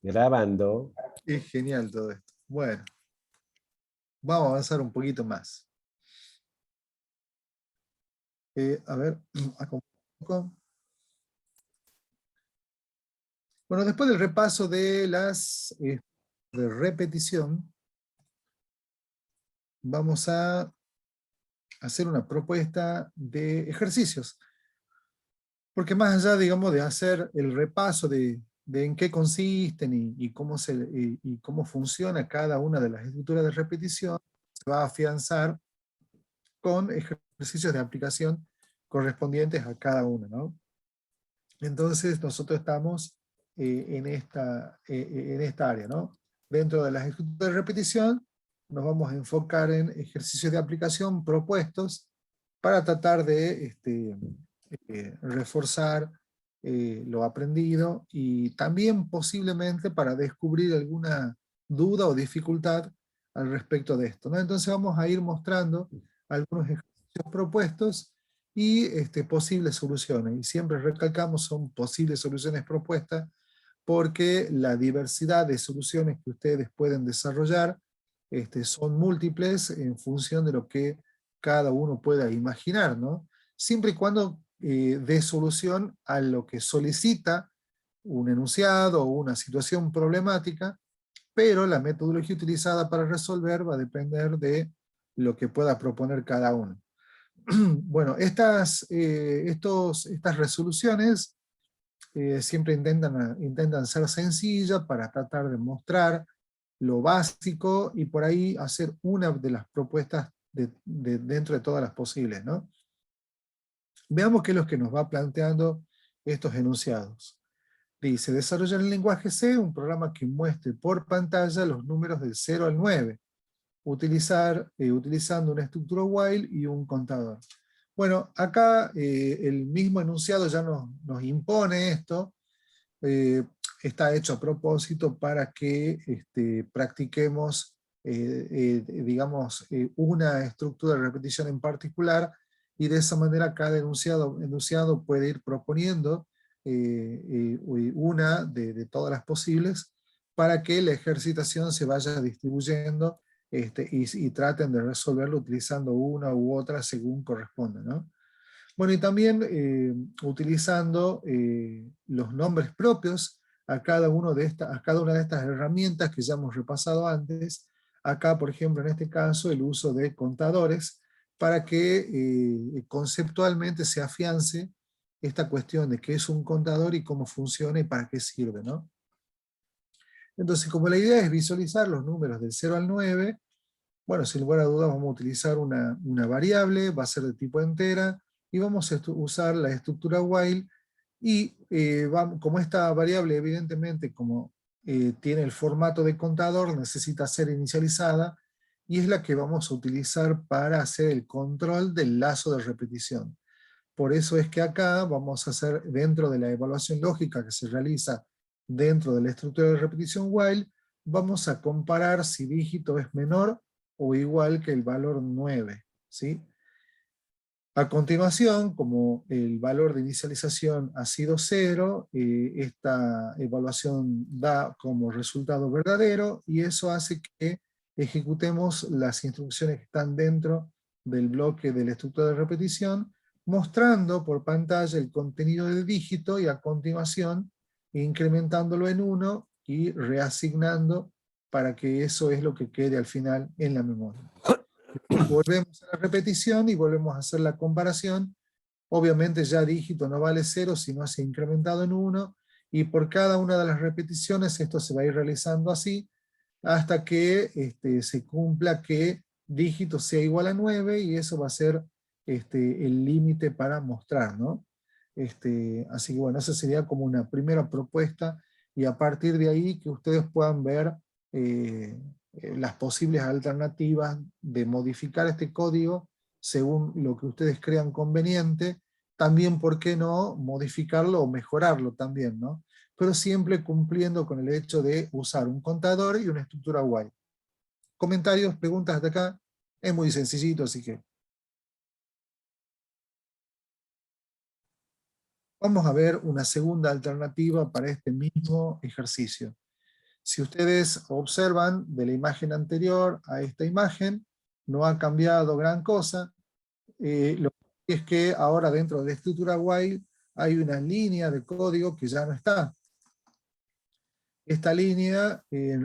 Grabando. Es genial todo esto. Bueno, vamos a avanzar un poquito más. A ver, acá un poco. Bueno, después del repaso de las de repetición, vamos a hacer una propuesta de ejercicios. Porque más allá, digamos, de hacer el repaso de en qué consisten y cómo funciona cada una de las estructuras de repetición, se va a afianzar con ejercicios de aplicación correspondientes a cada una, ¿no? Entonces nosotros estamos en esta área, ¿no? Dentro de las estructuras de repetición nos vamos a enfocar en ejercicios de aplicación propuestos para tratar de reforzar lo aprendido y también posiblemente para descubrir alguna duda o dificultad al respecto de esto, ¿no? Entonces vamos a ir mostrando algunos ejercicios propuestos y posibles soluciones. Y siempre recalcamos, son posibles soluciones propuestas, porque la diversidad de soluciones que ustedes pueden desarrollar son múltiples en función de lo que cada uno pueda imaginar, ¿no? Siempre y cuando dé solución a lo que solicita un enunciado o una situación problemática, pero la metodología utilizada para resolver va a depender de lo que pueda proponer cada uno. Bueno, estas resoluciones siempre intentan ser sencillas para tratar de mostrar lo básico y por ahí hacer una de las propuestas dentro de todas las posibles, ¿no? Veamos qué es lo que nos va planteando estos enunciados. Dice, desarrollar el lenguaje C, un programa que muestre por pantalla los números del 0 al 9, utilizando una estructura while y un contador. Bueno, acá el mismo enunciado ya nos impone esto, eh, está hecho a propósito para que practiquemos, digamos, una estructura de repetición en particular, y de esa manera cada enunciado puede ir proponiendo una de todas las posibles, para que la ejercitación se vaya distribuyendo y traten de resolverlo utilizando una u otra según corresponda, ¿no? Bueno, y también utilizando los nombres propios a cada una de estas herramientas que ya hemos repasado antes. Acá, por ejemplo, en este caso, el uso de contadores, para que conceptualmente se afiance esta cuestión de qué es un contador y cómo funciona y para qué sirve, ¿no? Entonces, como la idea es visualizar los números del 0 al 9, bueno, sin lugar a dudas vamos a utilizar una variable, va a ser de tipo entera, y vamos a usar la estructura while, y como esta variable evidentemente como tiene el formato de contador, necesita ser inicializada, y es la que vamos a utilizar para hacer el control del lazo de repetición. Por eso es que acá vamos a hacer, dentro de la evaluación lógica que se realiza dentro de la estructura de repetición while, vamos a comparar si dígito es menor o igual que el valor 9, ¿sí? A continuación, como el valor de inicialización ha sido 0, esta evaluación da como resultado verdadero, y eso hace que ejecutemos las instrucciones que están dentro del bloque de la estructura de repetición, mostrando por pantalla el contenido del dígito, y a continuación incrementándolo en 1 y reasignando para que eso es lo que quede al final en la memoria. Volvemos a la repetición y volvemos a hacer la comparación. Obviamente ya dígito no vale 0, sino se ha incrementado en 1, y por cada una de las repeticiones esto se va a ir realizando así, hasta que se cumpla que dígito sea igual a 9, y eso va a ser el límite para mostrar, ¿no? Así que bueno, esa sería como una primera propuesta, y a partir de ahí que ustedes puedan ver eh, las posibles alternativas de modificar este código según lo que ustedes crean conveniente. También, ¿por qué no modificarlo o mejorarlo también, ¿no? Pero siempre cumpliendo con el hecho de usar un contador y una estructura while. Comentarios, preguntas de acá, es muy sencillito, así que vamos a ver una segunda alternativa para este mismo ejercicio. Si ustedes observan de la imagen anterior a esta imagen, no ha cambiado gran cosa. Lo que es que ahora dentro de la estructura while hay una línea de código que ya no está. Esta línea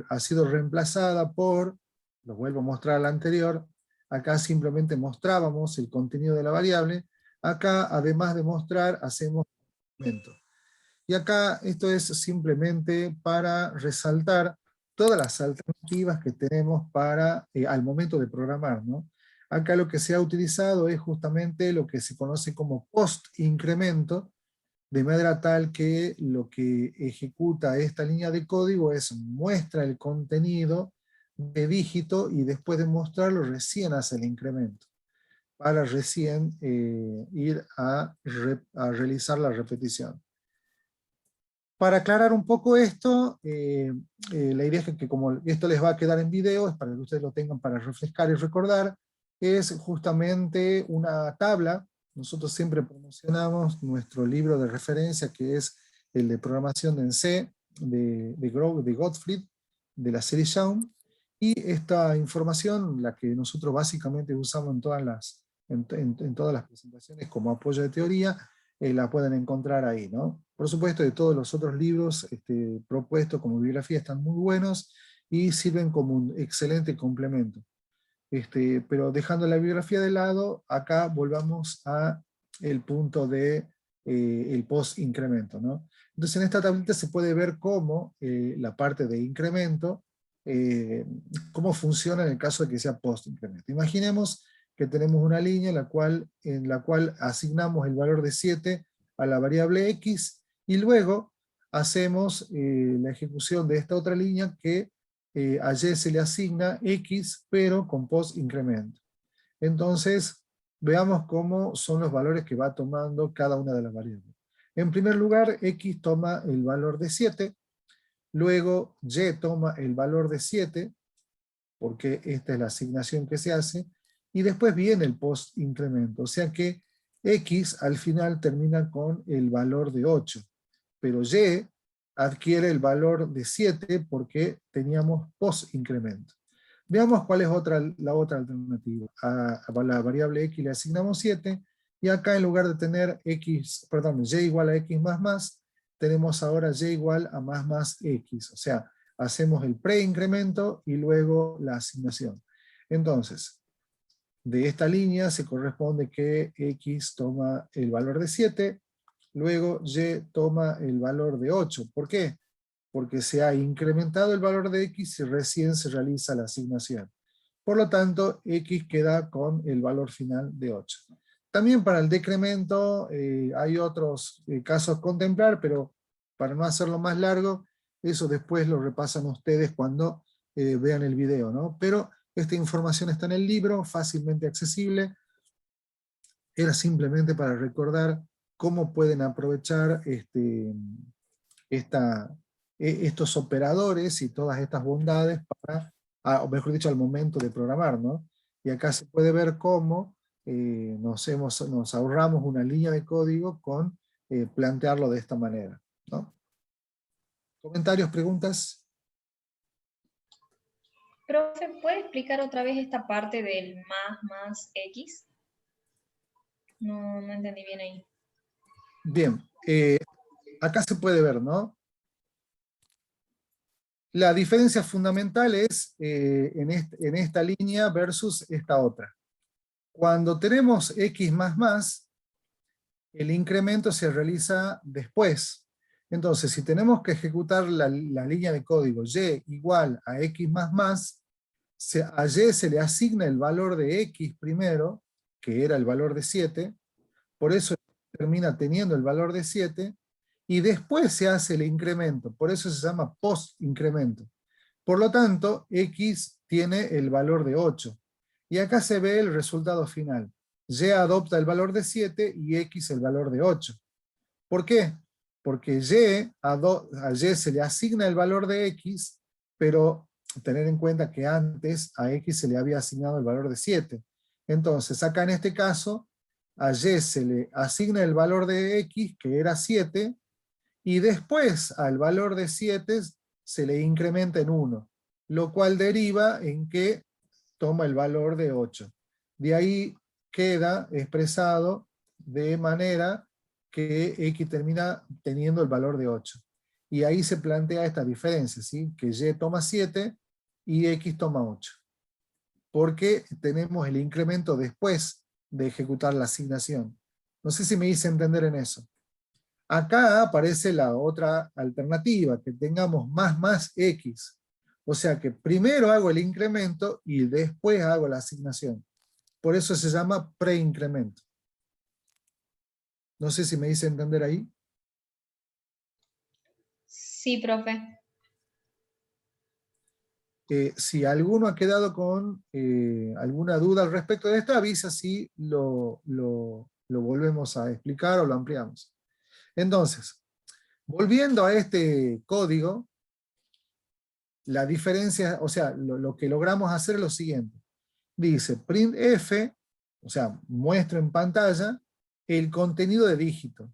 ha sido reemplazada por, lo vuelvo a mostrar a la anterior, acá simplemente mostrábamos el contenido de la variable, acá además de mostrar hacemos incremento. Y acá esto es simplemente para resaltar todas las alternativas que tenemos para, al momento de programar, ¿no? Acá lo que se ha utilizado es justamente lo que se conoce como post-incremento, de manera tal que lo que ejecuta esta línea de código es muestra el contenido de dígito y después de mostrarlo recién hace el incremento, para recién ir a realizar la repetición. Para aclarar un poco esto, la idea es que como esto les va a quedar en video, es para que ustedes lo tengan para refrescar y recordar, es justamente una tabla. Nosotros siempre promocionamos nuestro libro de referencia, que es el de programación en C, de Gottfried, de la serie Shaun, y esta información, la que nosotros básicamente usamos en todas las presentaciones como apoyo de teoría, la pueden encontrar ahí, ¿no? Por supuesto, de todos los otros libros propuestos como bibliografía están muy buenos y sirven como un excelente complemento. Pero dejando la bibliografía de lado, acá volvamos a el punto de el post-incremento, ¿no? Entonces en esta tablita se puede ver cómo la parte de incremento, cómo funciona en el caso de que sea post-incremento. Imaginemos que tenemos una línea en la cual asignamos el valor de 7 a la variable x, y luego hacemos la ejecución de esta otra línea que a y se le asigna x, pero con post-incremento. Entonces, veamos cómo son los valores que va tomando cada una de las variables. En primer lugar, x toma el valor de 7, luego y toma el valor de 7, porque esta es la asignación que se hace, y después viene el post-incremento, o sea que x al final termina con el valor de 8, pero y adquiere el valor de 7 porque teníamos post-incremento. Veamos cuál es la otra alternativa. A la variable x le asignamos 7, y acá en lugar de tener y igual a x más más, tenemos ahora y igual a más más x, o sea, hacemos el preincremento y luego la asignación. Entonces, de esta línea se corresponde que x toma el valor de 7, luego y toma el valor de 8. ¿Por qué? Porque se ha incrementado el valor de x y recién se realiza la asignación. Por lo tanto, x queda con el valor final de 8. También para el decremento hay otros casos a contemplar, pero para no hacerlo más largo, eso después lo repasan ustedes cuando vean el video, ¿no? Pero esta información está en el libro, fácilmente accesible. Era simplemente para recordar cómo pueden aprovechar estos operadores y todas estas bondades para, o mejor dicho, al momento de programar, ¿no? Y acá se puede ver cómo nos ahorramos una línea de código con plantearlo de esta manera, ¿no? ¿Comentarios, preguntas? Profe, ¿puede explicar otra vez esta parte del más x? No entendí bien ahí. Bien, acá se puede ver, ¿no? La diferencia fundamental es en esta línea versus esta otra. Cuando tenemos x más más, el incremento se realiza después. Entonces, si tenemos que ejecutar la línea de código y igual a x más más, a y se le asigna el valor de x primero, que era el valor de 7, por eso termina teniendo el valor de 7, y después se hace el incremento, por eso se llama post-incremento. Por lo tanto, x tiene el valor de 8. Y acá se ve el resultado final. Y adopta el valor de 7 y x el valor de 8. ¿Por qué? Porque a y se le asigna el valor de x, pero tener en cuenta que antes a x se le había asignado el valor de 7. Entonces, acá en este caso, a y se le asigna el valor de x, que era 7, y después al valor de 7 se le incrementa en 1, lo cual deriva en que toma el valor de 8. De ahí queda expresado de manera que X termina teniendo el valor de 8. Y ahí se plantea esta diferencia, ¿sí? Que Y toma 7 y X toma 8. Porque tenemos el incremento después de ejecutar la asignación. No sé si me hice entender en eso. Acá aparece la otra alternativa, que tengamos más X. O sea que primero hago el incremento y después hago la asignación. Por eso se llama preincremento. No sé si me hice entender ahí. Sí, profe. Si alguno ha quedado con alguna duda al respecto de esta, avisa si lo volvemos a explicar o lo ampliamos. Entonces, volviendo a este código, la diferencia, o sea, lo que logramos hacer es lo siguiente. Dice printf, o sea, muestro en pantalla el contenido de dígito.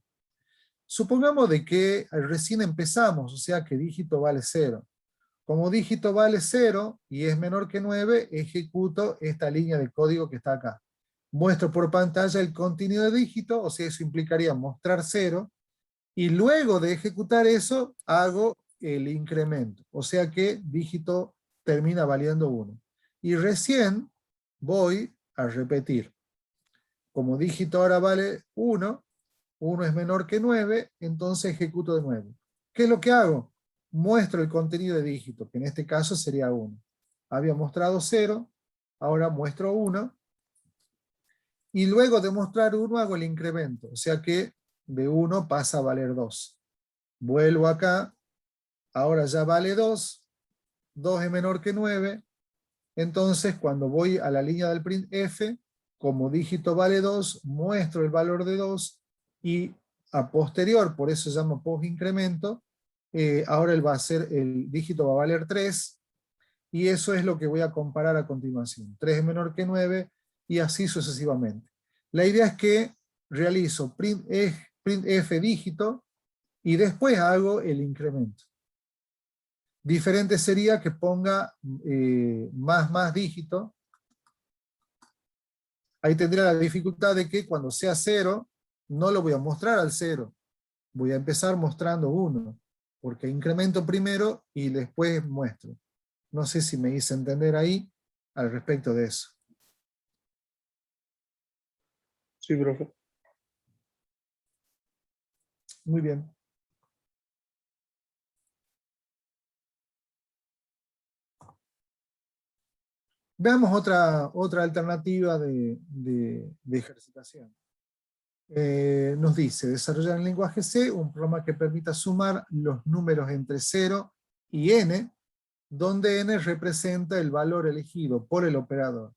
Supongamos de que recién empezamos, o sea que dígito vale 0. Como dígito vale 0 y es menor que 9, ejecuto esta línea de código que está acá. Muestro por pantalla el contenido de dígito, o sea, eso implicaría mostrar 0, y luego de ejecutar eso, hago el incremento. O sea que dígito termina valiendo 1. Y recién voy a repetir. Como dígito ahora vale 1, 1 es menor que 9, entonces ejecuto de nuevo. ¿Qué es lo que hago? Muestro el contenido de dígito, que en este caso sería 1. Había mostrado 0, ahora muestro 1, y luego de mostrar 1 hago el incremento, o sea que de 1 pasa a valer 2. Vuelvo acá, ahora ya vale 2, 2 es menor que 9, entonces cuando voy a la línea del printf, como dígito vale 2, muestro el valor de 2, y a posterior, por eso se llama post incremento, ahora el dígito va a valer 3, y eso es lo que voy a comparar a continuación. 3 es menor que 9, y así sucesivamente. La idea es que realizo printf dígito, y después hago el incremento. Diferente sería que ponga más dígito. Ahí tendría la dificultad de que cuando sea 0, no lo voy a mostrar al 0. Voy a empezar mostrando 1, porque incremento primero y después muestro. No sé si me hice entender ahí al respecto de eso. Sí, profe. Muy bien. Veamos otra alternativa de ejercitación. Nos dice, desarrollar en lenguaje C un programa que permita sumar los números entre 0 y n, donde n representa el valor elegido por el operador.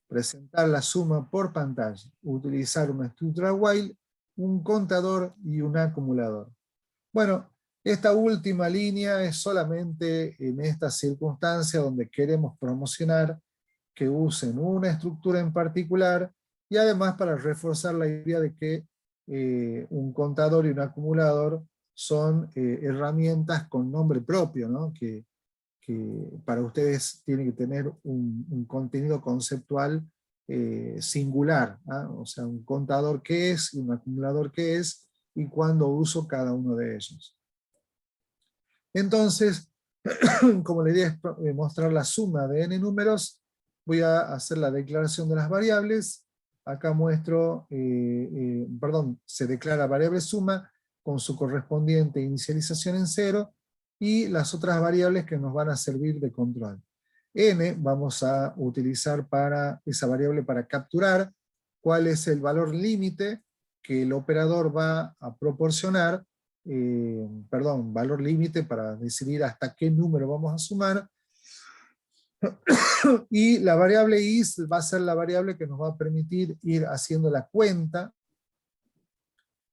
Presentar la suma por pantalla. Utilizar una estructura while, un contador y un acumulador. Bueno, esta última línea es solamente en esta circunstancia donde queremos promocionar que usen una estructura en particular, y además para reforzar la idea de que un contador y un acumulador son herramientas con nombre propio, ¿no? que para ustedes tiene que tener un contenido conceptual singular, ¿no? O sea, un contador qué es, y un acumulador qué es, y cuándo uso cada uno de ellos. Entonces, como la idea es mostrar la suma de n números, voy a hacer la declaración de las variables. Acá muestro, se declara variable suma con su correspondiente inicialización en 0, y las otras variables que nos van a servir de control. N vamos a utilizar para esa variable para capturar cuál es el valor límite que el operador va a proporcionar, valor límite para decidir hasta qué número vamos a sumar, y la variable is va a ser la variable que nos va a permitir ir haciendo la cuenta,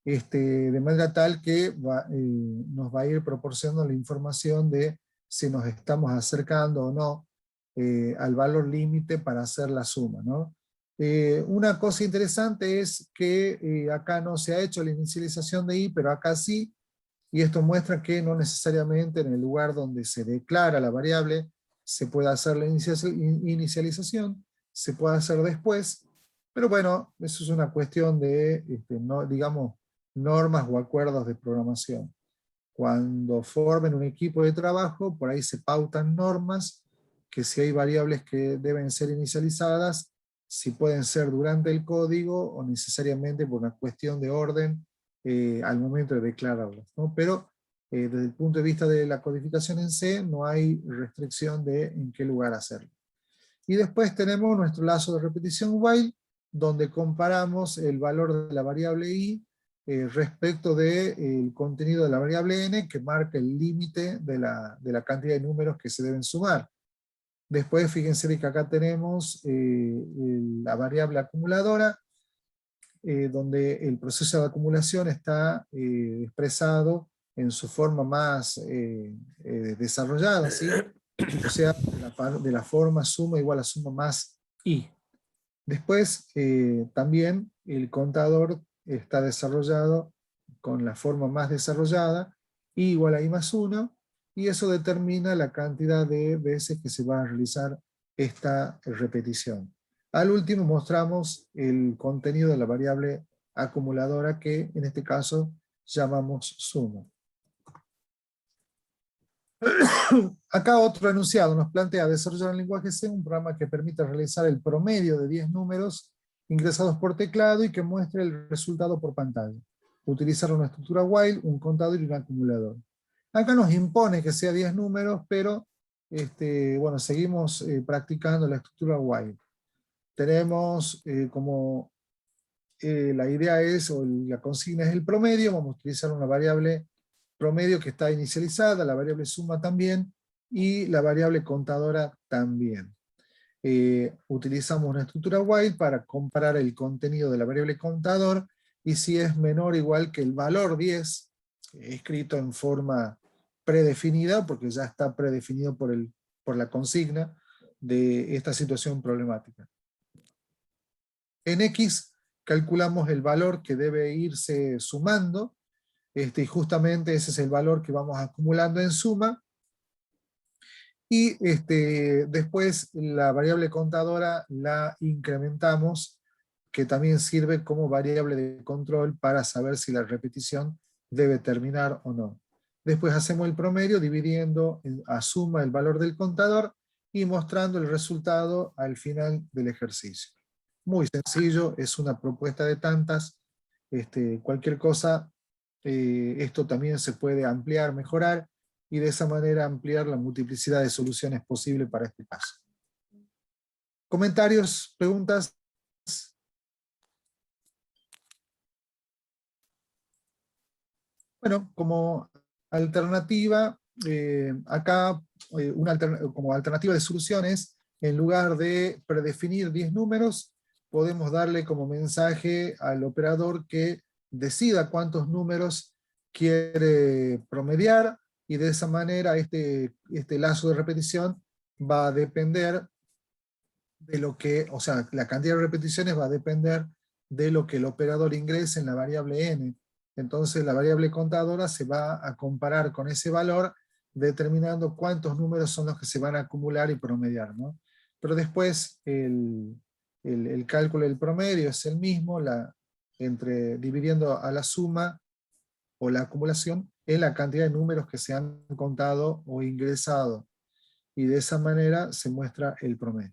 de manera tal que nos va a ir proporcionando la información de si nos estamos acercando o no al valor límite para hacer la suma, ¿no? Una cosa interesante es que acá no se ha hecho la inicialización de i, pero acá sí, y esto muestra que no necesariamente en el lugar donde se declara la variable se puede hacer la inicialización, se puede hacer después, pero bueno, eso es una cuestión de, no, digamos, normas o acuerdos de programación. Cuando formen un equipo de trabajo, por ahí se pautan normas, que si hay variables que deben ser inicializadas, si pueden ser durante el código o necesariamente por una cuestión de orden al momento de declararlas, ¿no? Pero desde el punto de vista de la codificación en C, no hay restricción de en qué lugar hacerlo. Y después tenemos nuestro lazo de repetición while, donde comparamos el valor de la variable i respecto del contenido de la variable n, que marca el límite de la cantidad de números que se deben sumar. Después, fíjense que acá tenemos la variable acumuladora, donde el proceso de acumulación está expresado en su forma más desarrollada, ¿sí? O sea, de la forma suma igual a suma más i. Después, también el contador está desarrollado con la forma más desarrollada, i igual a i más 1, y eso determina la cantidad de veces que se va a realizar esta repetición. Al último mostramos el contenido de la variable acumuladora, que en este caso llamamos suma. Acá otro enunciado nos plantea desarrollar en lenguaje C un programa que permita realizar el promedio de 10 números ingresados por teclado y que muestre el resultado por pantalla. Utilizar una estructura while, un contador y un acumulador. Acá nos impone que sea 10 números, pero bueno, seguimos practicando la estructura while. Tenemos como la idea es, o la consigna es el promedio, vamos a utilizar una variable promedio que está inicializada, la variable suma también, y la variable contadora también. Utilizamos una estructura while para comparar el contenido de la variable contador, y si es menor o igual que el valor 10, escrito en forma predefinida, porque ya está predefinido por la consigna de esta situación problemática. En X calculamos el valor que debe irse sumando, y justamente ese es el valor que vamos acumulando en suma, y después la variable contadora la incrementamos, que también sirve como variable de control para saber si la repetición debe terminar o no. Después hacemos el promedio dividiendo a suma el valor del contador y mostrando el resultado al final del ejercicio. Muy sencillo, es una propuesta de tantas. Cualquier cosa, esto también se puede ampliar, mejorar, y de esa manera ampliar la multiplicidad de soluciones posibles para este caso. ¿Comentarios? ¿Preguntas? Bueno, como alternativa, acá como alternativa de soluciones, en lugar de predefinir 10 números, podemos darle como mensaje al operador que decida cuántos números quiere promediar, y de esa manera este lazo de repetición va a depender de lo que, o sea, la cantidad de repeticiones va a depender de lo que el operador ingrese en la variable n. Entonces la variable contadora se va a comparar con ese valor, determinando cuántos números son los que se van a acumular y promediar, ¿no? Pero después el cálculo del promedio es el mismo, dividiendo a la suma o la acumulación en la cantidad de números que se han contado o ingresado, y de esa manera se muestra el promedio.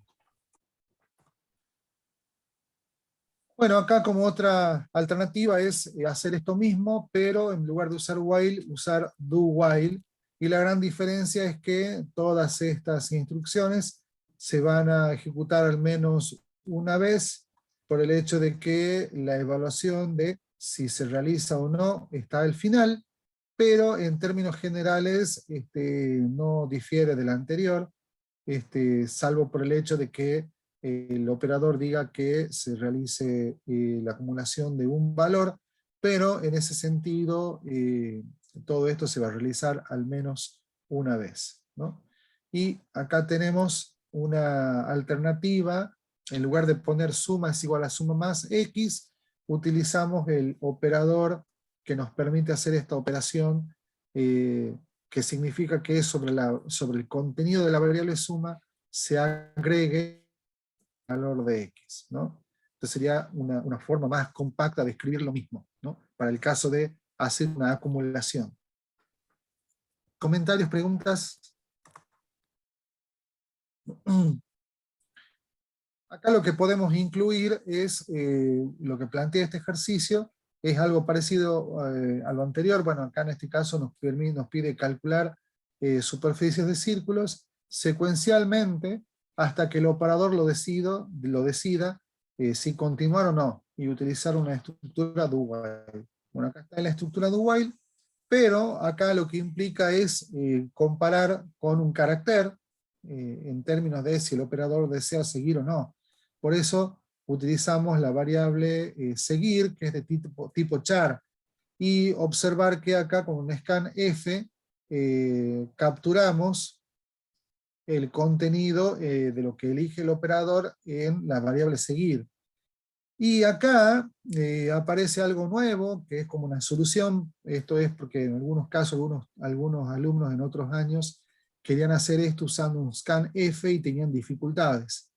Bueno, acá como otra alternativa es hacer esto mismo, pero en lugar de usar while, usar do while, y la gran diferencia es que todas estas instrucciones se van a ejecutar al menos una vez, por el hecho de que la evaluación de si se realiza o no está al final, pero en términos generales no difiere de la anterior, salvo por el hecho de que el operador diga que se realice la acumulación de un valor, pero en ese sentido todo esto se va a realizar al menos una vez, ¿no? Y acá tenemos una alternativa. En lugar de poner suma es igual a suma más x, utilizamos el operador que nos permite hacer esta operación que significa que sobre el contenido de la variable suma se agregue el valor de x, ¿no? Entonces sería una forma más compacta de escribir lo mismo, ¿no? Para el caso de hacer una acumulación. ¿Comentarios, preguntas? Acá lo que podemos incluir es, lo que plantea este ejercicio, es algo parecido a lo anterior. Bueno, acá en este caso nos pide calcular superficies de círculos secuencialmente hasta que el operador lo decida si continuar o no, y utilizar una estructura do while. Bueno, acá está la estructura do while, pero acá lo que implica es comparar con un carácter, en términos de si el operador desea seguir o no. Por eso utilizamos la variable seguir, que es de tipo char, y observar que acá con un scanf capturamos el contenido de lo que elige el operador en la variable seguir. Y acá aparece algo nuevo, que es como una solución. Esto es porque en algunos casos algunos alumnos en otros años querían hacer esto usando un scanf y tenían dificultades.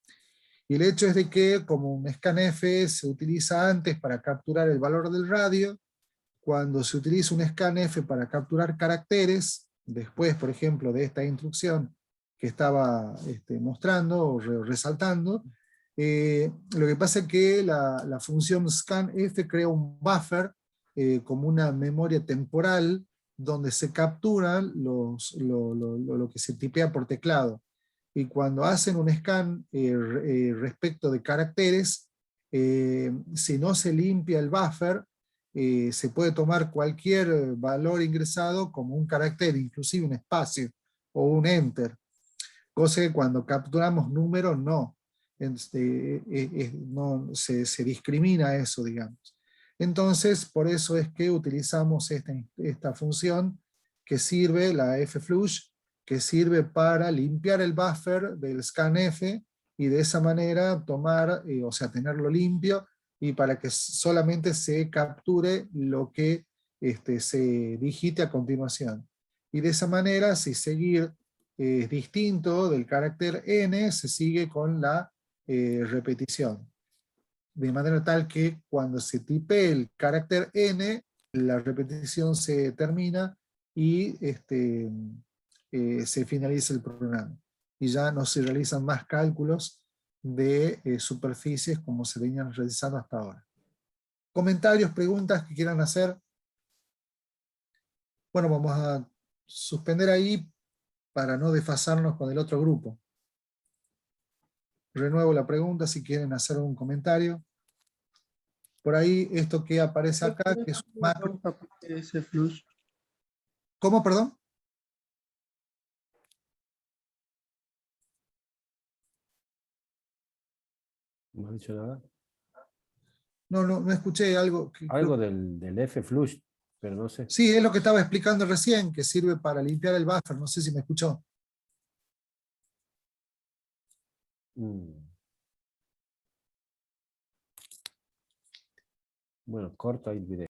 Y el hecho es de que como un scanf se utiliza antes para capturar el valor del radio, cuando se utiliza un scanf para capturar caracteres, después, por ejemplo, de esta instrucción que estaba mostrando o resaltando, lo que pasa es que la función scanf crea un buffer como una memoria temporal donde se capturan lo que se tipea por teclado. Y cuando hacen un scan respecto de caracteres, si no se limpia el buffer, se puede tomar cualquier valor ingresado como un carácter, inclusive un espacio o un enter. Cosa que cuando capturamos números no. No se discrimina eso, digamos. Entonces, por eso es que utilizamos esta función que sirve, la flush, que sirve para limpiar el buffer del scanf y de esa manera tomar, o sea, tenerlo limpio y para que solamente se capture lo que se digite a continuación. Y de esa manera, si seguir es distinto del carácter n, se sigue con la repetición. De manera tal que cuando se tipee el carácter n, la repetición se termina y se finaliza el programa. Y ya no se realizan más cálculos de superficies como se venían realizando hasta ahora. ¿Comentarios, preguntas que quieran hacer? Bueno, vamos a suspender ahí para no desfasarnos con el otro grupo. Renuevo la pregunta si quieren hacer un comentario. Por ahí, esto que aparece acá, que es un macro. Ese flush. ¿Cómo, perdón? No has dicho nada. No escuché algo. Algo del F-Flush, pero no sé. Sí, es lo que estaba explicando recién, que sirve para limpiar el buffer. No sé si me escuchó. Bueno, corta el video.